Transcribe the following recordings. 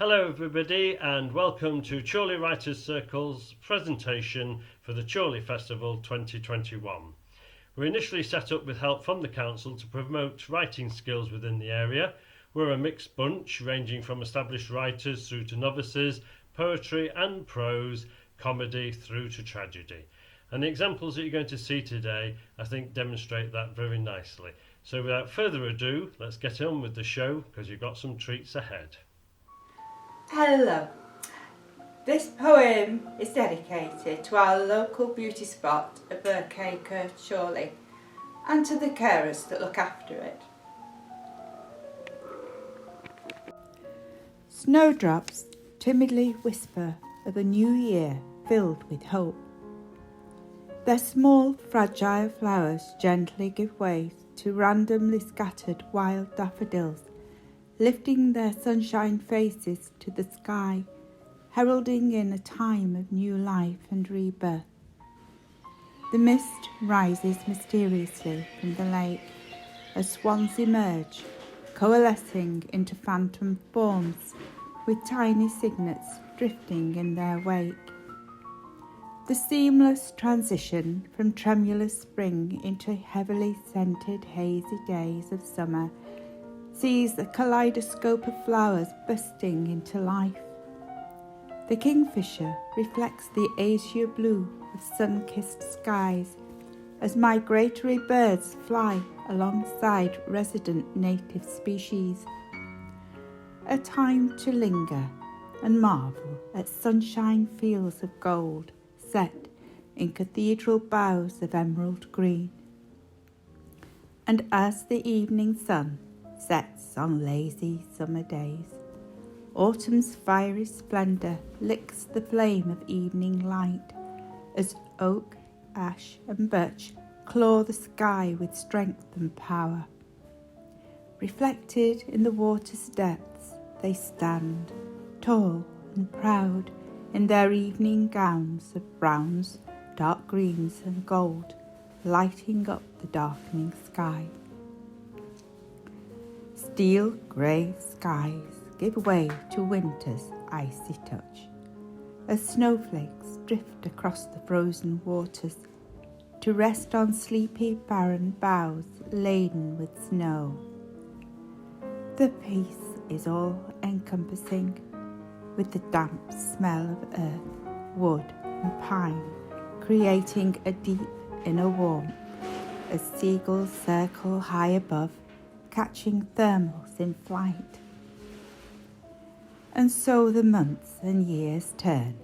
Hello everybody and welcome to Chorley Writers Circle's presentation for the Chorley Festival 2021. We initially set up with help from the council to promote writing skills within the area. We're a mixed bunch ranging from established writers through to novices, poetry and prose, comedy through to tragedy. And the examples that you're going to see today I think demonstrate that very nicely. So without further ado, let's get on with the show because you've got some treats ahead. Hello. This poem is dedicated to our local beauty spot at Burkacre, Chorley, and to the carers that look after it. Snowdrops timidly whisper of a new year filled with hope. Their small, fragile flowers gently give way to randomly scattered wild daffodils, lifting their sunshine faces to the sky, heralding in a time of new life and rebirth. The mist rises mysteriously from the lake as swans emerge, coalescing into phantom forms with tiny cygnets drifting in their wake. The seamless transition from tremulous spring into heavily scented hazy days of summer sees a kaleidoscope of flowers bursting into life. The kingfisher reflects the azure blue of sun-kissed skies as migratory birds fly alongside resident native species. A time to linger and marvel at sunshine fields of gold set in cathedral boughs of emerald green. And as the evening sun sets on lazy summer days, autumn's fiery splendour licks the flame of evening light as oak, ash and birch claw the sky with strength and power. Reflected in the water's depths, they stand, tall and proud, in their evening gowns of browns, dark greens and gold, lighting up the darkening sky. Steel grey skies give way to winter's icy touch as snowflakes drift across the frozen waters to rest on sleepy barren boughs laden with snow. The peace is all-encompassing with the damp smell of earth, wood and pine creating a deep inner warmth as seagulls circle high above, catching thermals in flight. And so the months and years turn,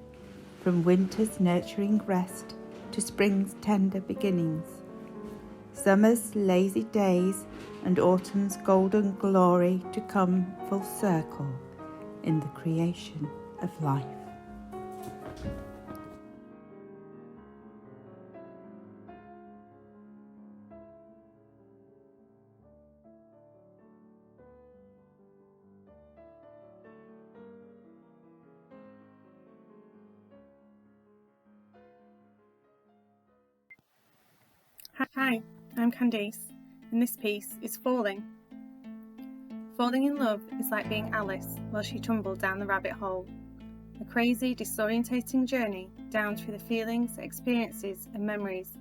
from winter's nurturing rest to spring's tender beginnings, summer's lazy days and autumn's golden glory to come full circle in the creation of life. Hi, I'm Candice, and this piece is Falling. Falling in love is like being Alice while she tumbled down the rabbit hole. A crazy, disorientating journey down through the feelings, experiences and memories,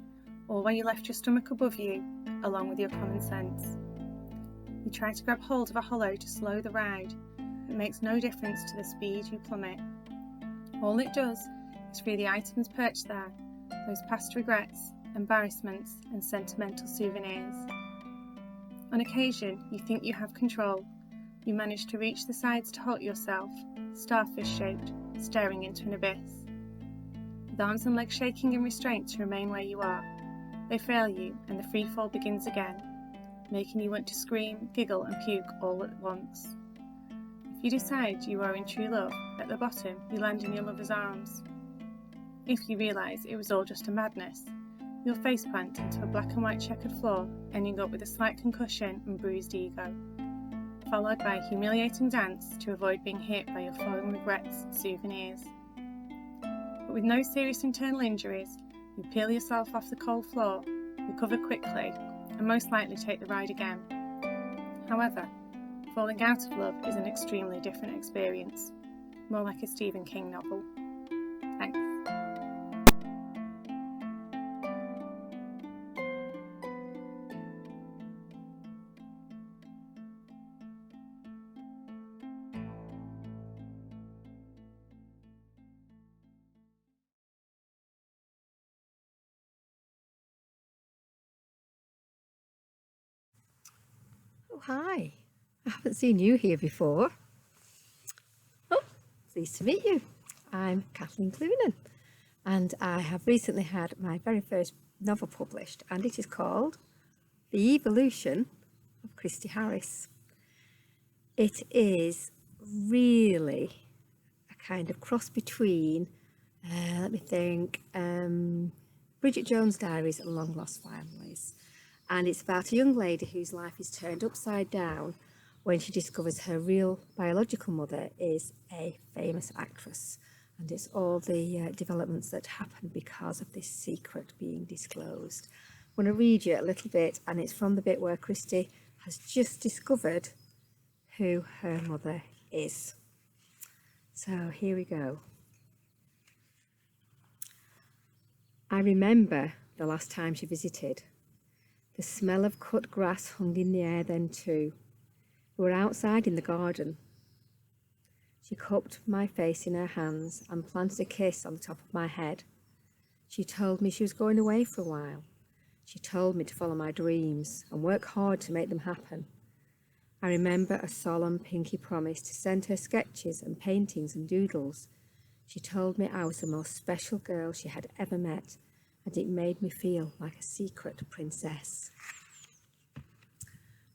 all while you left your stomach above you, along with your common sense. You try to grab hold of a hollow to slow the ride, but it makes no difference to the speed you plummet. All it does is free the items perched there, those past regrets, embarrassments and sentimental souvenirs. On occasion, you think you have control. You manage to reach the sides to halt yourself, starfish-shaped, staring into an abyss. With arms and legs shaking in restraint to remain where you are, they fail you and the free fall begins again, making you want to scream, giggle and puke all at once. If you decide you are in true love, at the bottom you land in your lover's arms. If you realise it was all just a madness, you'll faceplant into a black and white checkered floor, ending up with a slight concussion and bruised ego, followed by a humiliating dance to avoid being hit by your fallen regrets and souvenirs. But with no serious internal injuries, you peel yourself off the cold floor, recover quickly, and most likely take the ride again. However, falling out of love is an extremely different experience. more like a Stephen King novel. Thanks. Oh, hi. I haven't seen you here before. Oh, pleased to meet you. I'm Kathleen Clunan, and I have recently had my very first novel published, and it is called The Evolution of Christy Harris. It is really a kind of cross between, Bridget Jones' Diaries and Long Lost Families. And it's about a young lady whose life is turned upside down when she discovers her real biological mother is a famous actress. And it's all the developments that happen because of this secret being disclosed. I'm going to read you a little bit, and it's from the bit where Christy has just discovered who her mother is. So here we go. I remember the last time she visited. The smell of cut grass hung in the air then too. We were outside in the garden. She cupped my face in her hands and planted a kiss on the top of my head. She told me she was going away for a while. She told me to follow my dreams and work hard to make them happen. I remember a solemn pinky promise to send her sketches and paintings and doodles. She told me I was the most special girl she had ever met, and it made me feel like a secret princess.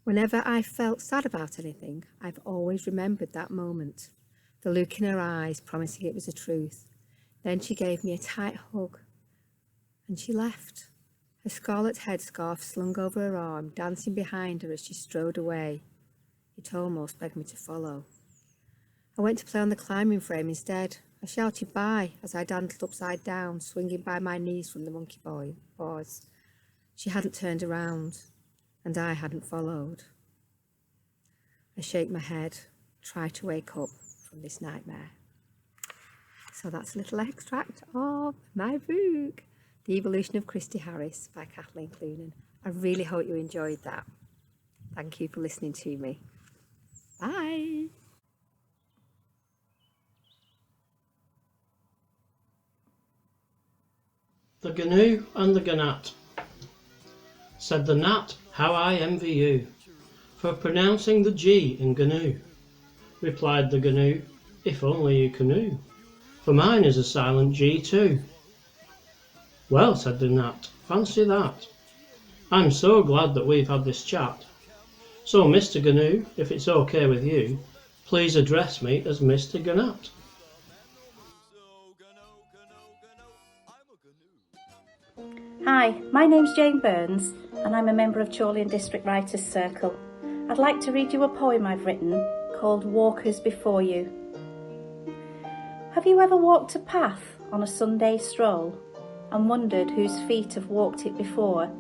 Whenever I felt sad about anything, I've always remembered that moment, the look in her eyes promising it was the truth. Then she gave me a tight hug, and she left, her scarlet headscarf slung over her arm, dancing behind her as she strode away. It almost begged me to follow. I went to play on the climbing frame instead. I shouted bye as I dangled upside down, swinging by my knees from the monkey bars. She hadn't turned around, and I hadn't followed. I shake my head, try to wake up from this nightmare. So that's a little extract of my book, The Evolution of Christy Harris by Kathleen Clunan. I really hope you enjoyed that. Thank you for listening to me. Bye. The Gnu and the Gnat. Said the gnat, how I envy you for pronouncing the G in Gnu. Replied the Gnu, if only you canoe, for mine is a silent G too. Well, said the gnat, fancy that. I'm so glad that we've had this chat. So Mr. Gnu, if it's okay with you, please address me as Mr. Gnat. Hi, my name's Jane Burns and I'm a member of Chorley and District Writers Circle. I'd like to read you a poem I've written called Walkers Before You. Have you ever walked a path on a Sunday stroll and wondered whose feet have walked it before?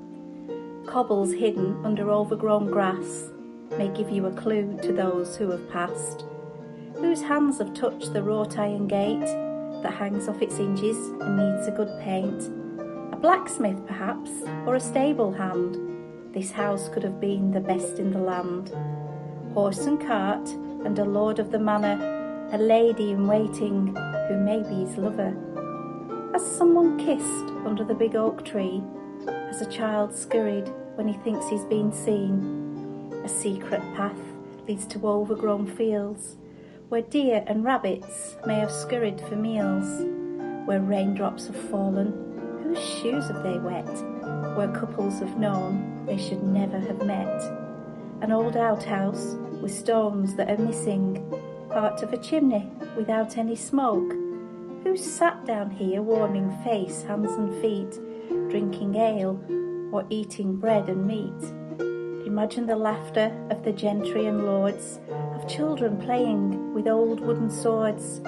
Cobbles hidden under overgrown grass may give you a clue to those who have passed. Whose hands have touched the wrought iron gate that hangs off its hinges and needs a good paint? A blacksmith perhaps, or a stable hand. This house could have been the best in the land. Horse and cart, and a lord of the manor, a lady in waiting who may be his lover. Has someone kissed under the big oak tree? Has a child scurried when he thinks he's been seen? A secret path leads to overgrown fields, where deer and rabbits may have scurried for meals, where raindrops have fallen. Whose shoes have they wet? Where couples have known they should never have met. An old outhouse with stones that are missing, part of a chimney without any smoke. Who sat down here warming face, hands and feet, drinking ale or eating bread and meat? Imagine the laughter of the gentry and lords, of children playing with old wooden swords,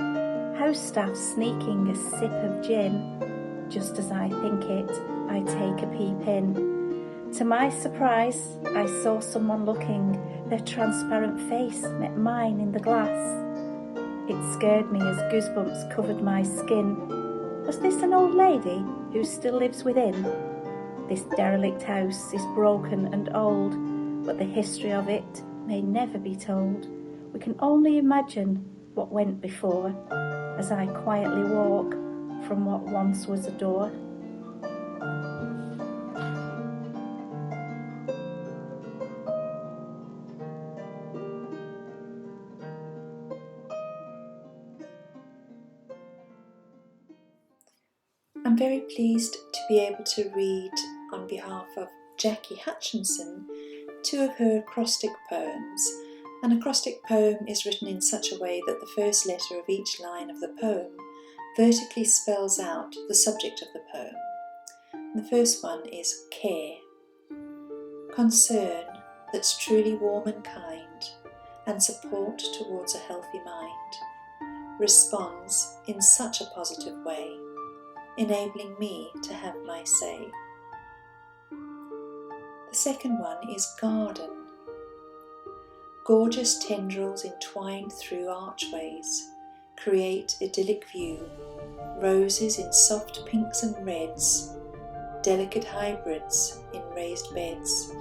house staff sneaking a sip of gin. Just as I think it, I take a peep in. To my surprise, I saw someone looking. Their transparent face met mine in the glass. It scared me as goosebumps covered my skin. Was this an old lady who still lives within? This derelict house is broken and old, but the history of it may never be told. We can only imagine what went before, as I quietly walk from what once was a door. I'm very pleased to be able to read on behalf of Jackie Hutchinson two of her acrostic poems. An acrostic poem is written in such a way that the first letter of each line of the poem vertically spells out the subject of the poem. The first one is care. Concern that's truly warm and kind, and support towards a healthy mind, responds in such a positive way, enabling me to have my say. The second one is garden. Gorgeous tendrils entwined through archways create idyllic view, roses in soft pinks and reds, delicate hybrids in raised beds,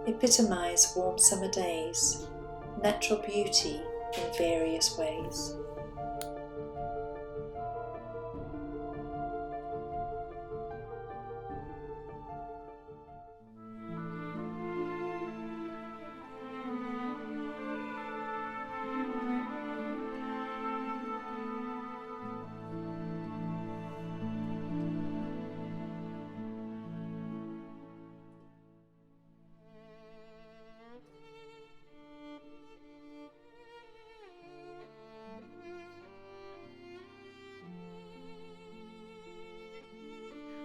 epitomise warm summer days, natural beauty in various ways.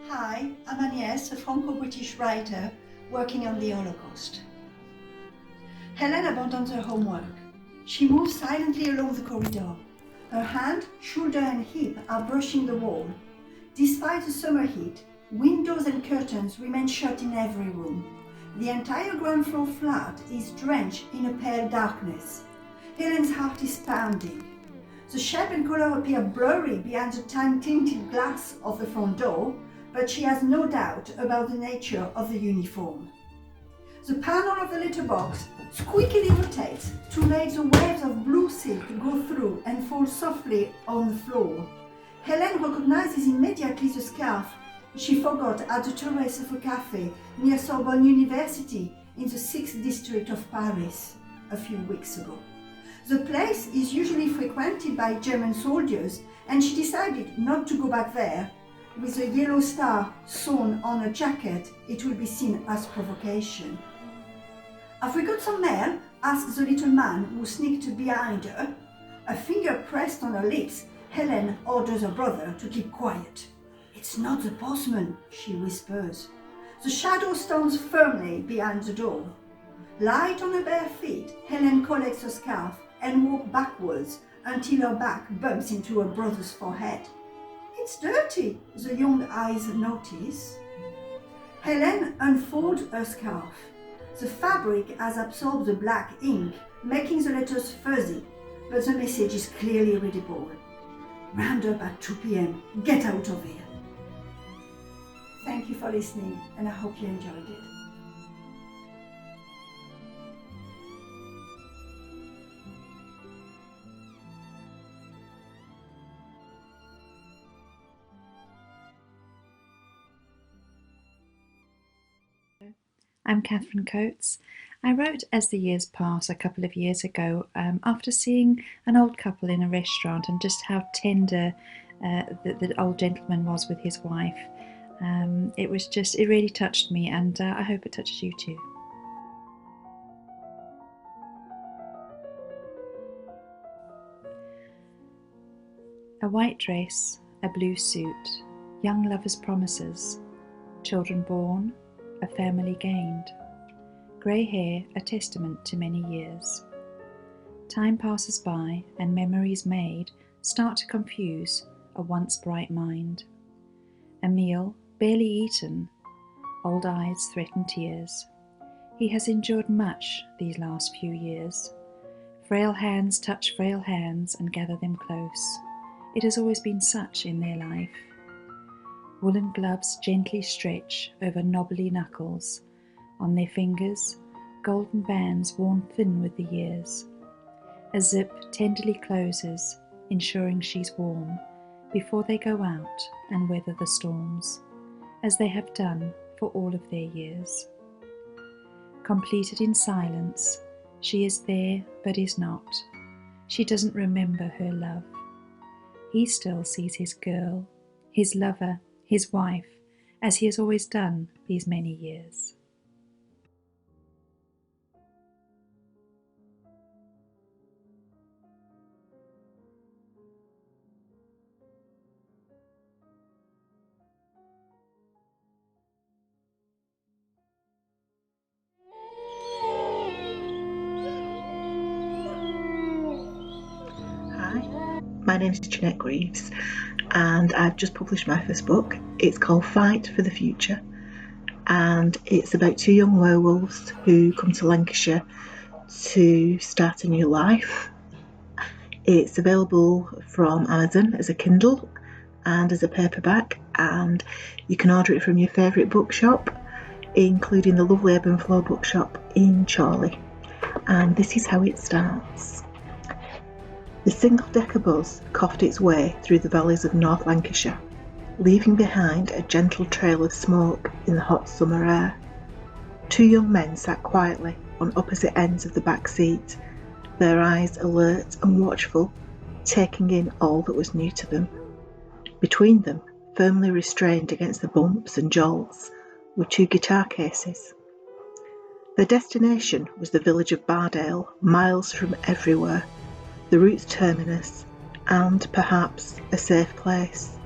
Hi, I'm Agnès, a Franco-British writer working on the Holocaust. Helena Bond does her homework. She moves silently along the corridor. Her hand, shoulder and hip are brushing the wall. Despite the summer heat, windows and curtains remain shut in every room. The entire ground floor flat is drenched in a pale darkness. Helen's heart is pounding. The shape and colour appear blurry behind the tan-tinted glass of the front door, but she has no doubt about the nature of the uniform. The panel of the letterbox squeakily rotates to let the waves of blue silk go through and fall softly on the floor. Helen recognizes immediately the scarf she forgot at the terrace of a cafe near Sorbonne University in the 6th district of Paris a few weeks ago. The place is usually frequented by German soldiers, and she decided not to go back there. With a yellow star sewn on her jacket, it will be seen as provocation. "Have we got some mail?" asks the little man who sneaked behind her. A finger pressed on her lips, Helen orders her brother to keep quiet. "It's not the postman," she whispers. The shadow stands firmly behind the door. Light on her bare feet, Helen collects her scarf and walks backwards until her back bumps into her brother's forehead. "It's dirty," the young eyes notice. Helen unfolds her scarf. The fabric has absorbed the black ink, making the letters fuzzy, but the message is clearly readable. "Round up at 2 p.m. Get out of here." Thank you for listening, and I hope you enjoyed it. I'm Catherine Coates. I wrote As the Years Pass a couple of years ago after seeing an old couple in a restaurant and just how tender the old gentleman was with his wife. It really touched me, and I hope it touches you too. A white dress, a blue suit, young lovers' promises, children born, a family gained, grey hair a testament to many years. Time passes by and memories made start to confuse a once bright mind. A meal barely eaten, old eyes threaten tears. He has endured much these last few years. Frail hands touch frail hands and gather them close. It has always been such in their life. Woolen gloves gently stretch over knobbly knuckles. On their fingers, golden bands worn thin with the years. A zip tenderly closes, ensuring she's warm, before they go out and weather the storms, as they have done for all of their years. Completed in silence, she is there but is not. She doesn't remember her love. He still sees his girl, his lover, his wife, as he has always done these many years. Hi, my name is Janette Gries and I've just published my first book. It's called Fight for the Future and it's about two young werewolves who come to Lancashire to start a new life. It's available from Amazon as a Kindle and as a paperback, and you can order it from your favourite bookshop, including the lovely Ebb and Flow bookshop in Chorley. And this is how it starts. The single-decker bus coughed its way through the valleys of North Lancashire, leaving behind a gentle trail of smoke in the hot summer air. Two young men sat quietly on opposite ends of the back seat, their eyes alert and watchful, taking in all that was new to them. Between them, firmly restrained against the bumps and jolts, were two guitar cases. Their destination was the village of Bardale, miles from everywhere, the route's terminus, and perhaps a safe place.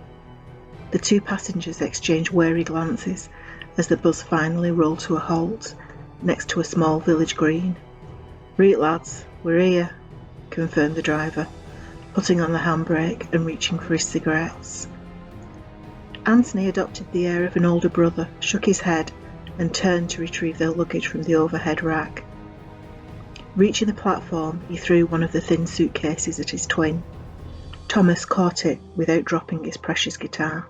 The two passengers exchanged wary glances as the bus finally rolled to a halt next to a small village green. "Reet lads, we're here," confirmed the driver, putting on the handbrake and reaching for his cigarettes. Anthony adopted the air of an older brother, shook his head, and turned to retrieve their luggage from the overhead rack. Reaching the platform, he threw one of the thin suitcases at his twin. Thomas caught it without dropping his precious guitar.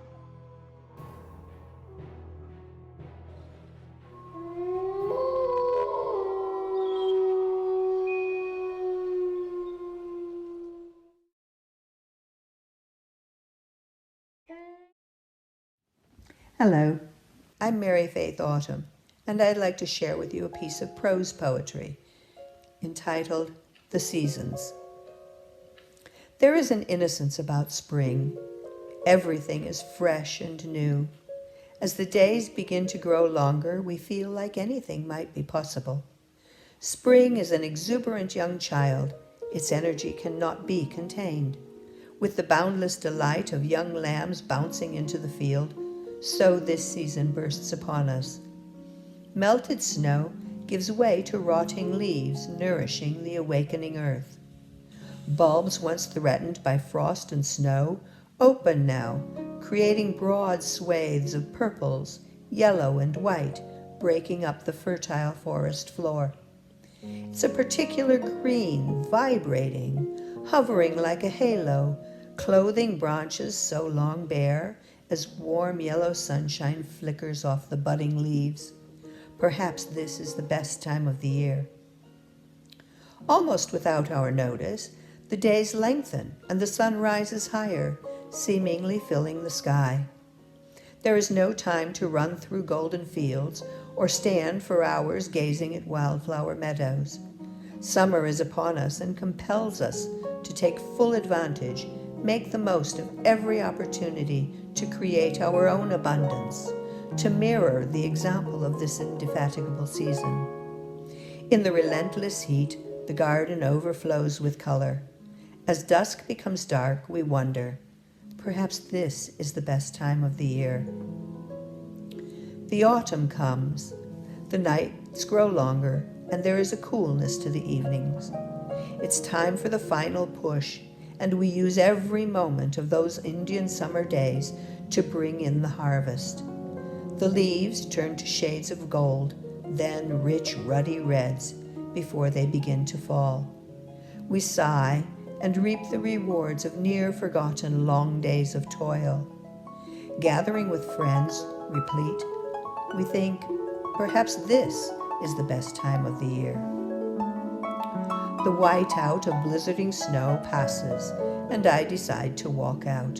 Hello, I'm Mary Faith Autumn, and I'd like to share with you a piece of prose poetry entitled The Seasons. There is an innocence about spring. Everything is fresh and new. As the days begin to grow longer, we feel like anything might be possible. Spring is an exuberant young child. Its energy cannot be contained. With the boundless delight of young lambs bouncing into the field, so this season bursts upon us. Melted snow gives way to rotting leaves, nourishing the awakening earth. Bulbs once threatened by frost and snow open now, creating broad swathes of purples, yellow and white, breaking up the fertile forest floor. It's a particular green, vibrating, hovering like a halo, clothing branches so long bare as warm yellow sunshine flickers off the budding leaves. Perhaps this is the best time of the year. Almost without our notice, the days lengthen and the sun rises higher, seemingly filling the sky. There is no time to run through golden fields or stand for hours gazing at wildflower meadows. Summer is upon us and compels us to take full advantage, make the most of every opportunity to create our own abundance, to mirror the example of this indefatigable season. In the relentless heat, the garden overflows with color. As dusk becomes dark, we wonder, perhaps this is the best time of the year. The autumn comes. The nights grow longer, and there is a coolness to the evenings. It's time for the final push, and we use every moment of those Indian summer days to bring in the harvest. The leaves turn to shades of gold, then rich ruddy reds, before they begin to fall. We sigh and reap the rewards of near-forgotten long days of toil. Gathering with friends, replete, we think, perhaps this is the best time of the year. The whiteout of blizzarding snow passes, and I decide to walk out.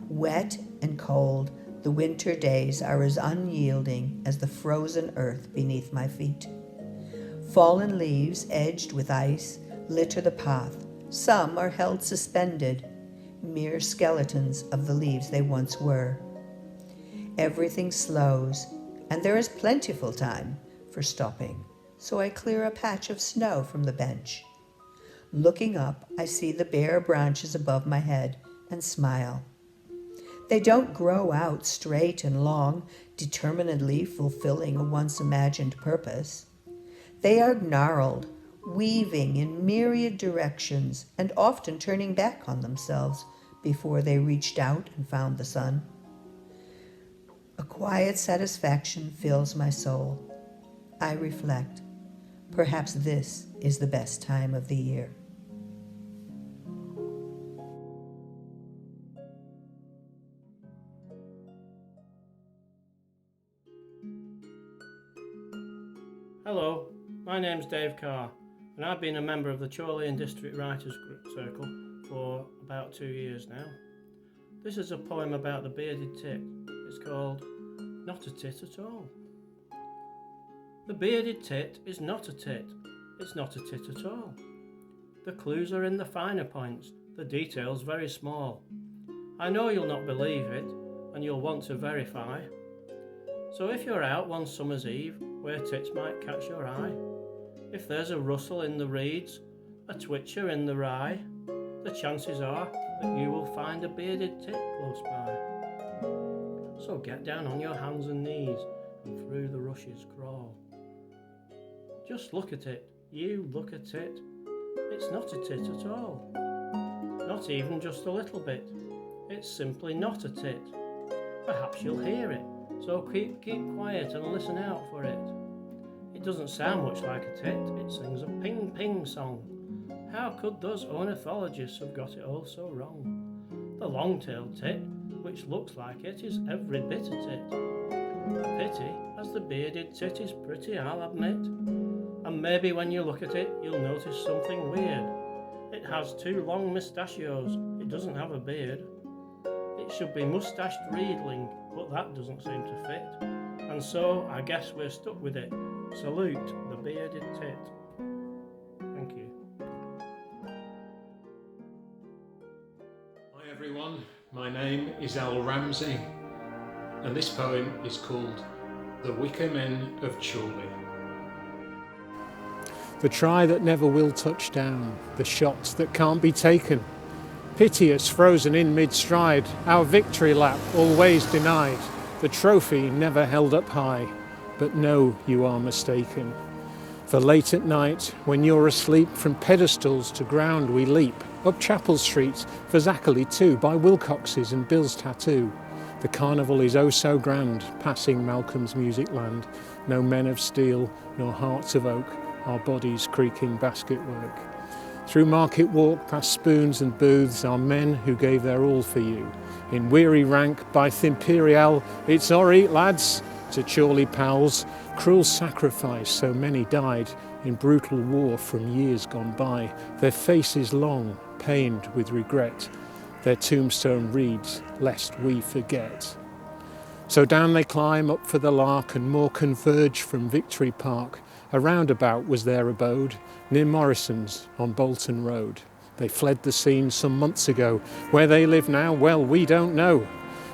Wet and cold, the winter days are as unyielding as the frozen earth beneath my feet. Fallen leaves, edged with ice, litter the path. Some are held suspended, mere skeletons of the leaves they once were. Everything slows, and there is plentiful time for stopping, so I clear a patch of snow from the bench. Looking up, I see the bare branches above my head and smile. They don't grow out straight and long, determinedly fulfilling a once imagined purpose. They are gnarled, weaving in myriad directions and often turning back on themselves before they reached out and found the sun. A quiet satisfaction fills my soul. I reflect, perhaps this is the best time of the year. Hello, my name's Dave Carr, and I've been a member of the Chorley and District Writers Circle for about 2 years now. This is a poem about the bearded tit. It's called Not a Tit at All. The bearded tit is not a tit. It's not a tit at all. The clues are in the finer points, the details very small. I know you'll not believe it, and you'll want to verify. So if you're out one summer's eve, where tits might catch your eye, if there's a rustle in the reeds, a twitcher in the rye, the chances are that you will find a bearded tit close by. So get down on your hands and knees and through the rushes crawl. Just look at it, you look at it. It's not a tit at all. Not even just a little bit. It's simply not a tit. Perhaps you'll hear it, so keep quiet and listen out for it. It doesn't sound much like a tit, it sings a ping-ping song. How could those ornithologists have got it all so wrong? The long-tailed tit, which looks like it, is every bit a tit. A pity, as the bearded tit is pretty, I'll admit. And maybe when you look at it, you'll notice something weird. It has 2 long mustachios, it doesn't have a beard. It should be mustached reedling, but that doesn't seem to fit. And so, I guess we're stuck with it. Salute the bearded tit. Thank you. Hi everyone, my name is Ramsey, and this poem is called The Wicker Men of Chorley. The try that never will touch down, the shots that can't be taken, piteous frozen in mid-stride, our victory lap always denied, the trophy never held up high, but no, you are mistaken. For late at night, when you're asleep, from pedestals to ground we leap, up Chapel Street, for Zackerley too, by Wilcox's and Bill's tattoo. The carnival is oh so grand, passing Malcolm's music land, no men of steel, nor hearts of oak, our bodies creaking basket work. Through Market Walk, past spoons and booths, are men who gave their all for you. In weary rank by Thimperial, it's our eat lads, to Chorley pals, cruel sacrifice, so many died in brutal war from years gone by. Their faces long, pained with regret, their tombstone reads, lest we forget. So down they climb up for the lark, and more converge from Victory Park. A roundabout was their abode, near Morrison's on Bolton Road. They fled the scene some months ago. Where they live now, well, we don't know.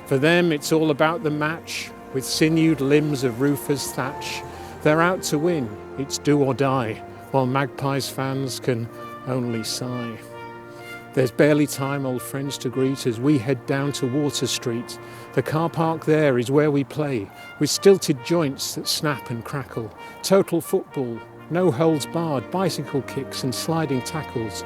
For them, it's all about the match, with sinewed limbs of roofers' thatch. They're out to win, it's do or die, while Magpies fans can only sigh. There's barely time, old friends, to greet as we head down to Water Street. The car park there is where we play, with stilted joints that snap and crackle. Total football, no holds barred, bicycle kicks and sliding tackles.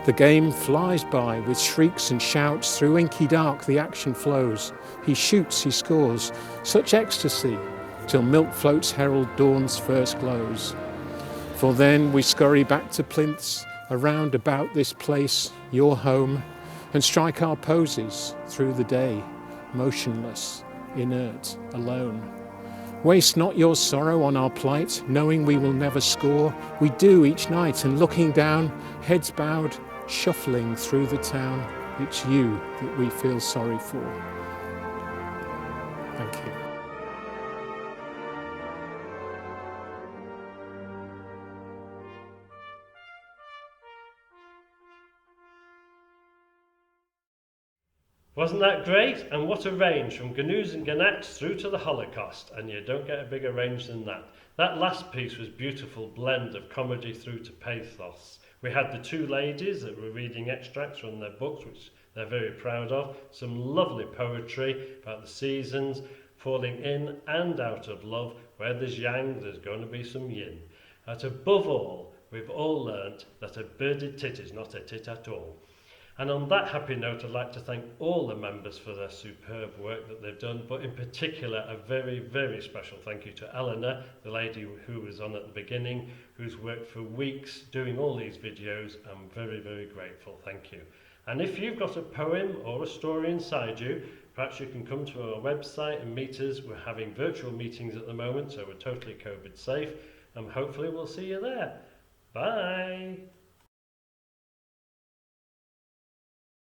The game flies by with shrieks and shouts, through inky dark the action flows. He shoots, he scores, such ecstasy, till milk floats herald dawn's first glows. For then we scurry back to plinths, around about this place, your home, and strike our poses through the day, motionless, inert, alone. Waste not your sorrow on our plight, knowing we will never score. We do each night, and looking down, heads bowed, shuffling through the town. It's you that we feel sorry for. Thank you. Wasn't that great? And what a range from Gnu's and Gannats through to the Holocaust, and you don't get a bigger range than that. That last piece was a beautiful blend of comedy through to pathos. We had the two ladies that were reading extracts from their books, which they're very proud of. Some lovely poetry about the seasons, falling in and out of love. Where there's yang, there's going to be some yin. But above all, we've all learnt that a birded tit is not a tit at all. And on that happy note, I'd like to thank all the members for their superb work that they've done, but in particular a very, very special thank you to Eleanor, the lady who was on at the beginning, who's worked for weeks doing all these videos. I'm very, very grateful. Thank you. And if you've got a poem or a story inside you, perhaps you can come to our website and meet us. We're having virtual meetings at the moment, so we're totally COVID safe, and hopefully we'll see you there. Bye.